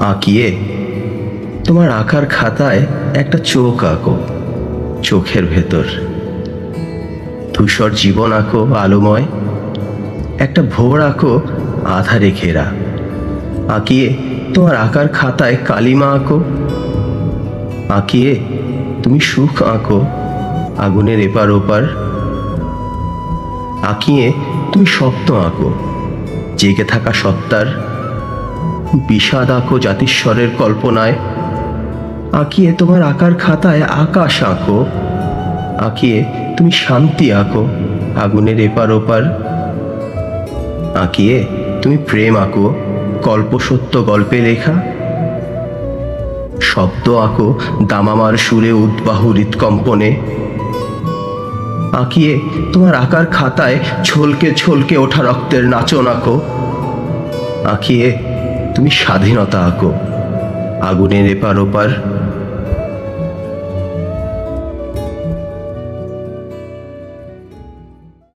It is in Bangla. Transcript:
আঁকিয়ে তোমার আঁকার খাতায় একটা চোখ আঁকো, চোখের ভেতর ধূসর জীবন আঁকো আলোময়, একটা ভোর আঁকো আধারে ঘেরা। আঁকিয়ে তোমার আঁকার খাতায় কালিমা আঁকো। আঁকিয়ে তুমি সুখ আঁকো আগুনের এপার ওপার। আঁকিয়ে তুমি স্বপ্ন আঁকো জেগে থাকা সত্তার। বিষাদ আঁকো জাতিস্বরের কল্পনায়। আঁকিয়ে তোমার আঁকার খাতায় আকাশ আঁকো। আঁকিয়ে তুমি শান্তি আঁকো আগুনের এপার ওপার। আঁকিয়ে তুমি প্রেম আঁকো কল্পসত্য গল্পে লেখা। শব্দ আঁকো দামামার সুরে উদ্বাহু হৃৎকম্পনে। আঁকিয়ে তোমার আঁকার খাতায় ছলকে ছলকে ওঠা রক্তের নাচন আঁকো। আঁকিয়ে তুমি স্বাধীনতা আঁকো আগুনের এপার ওপার।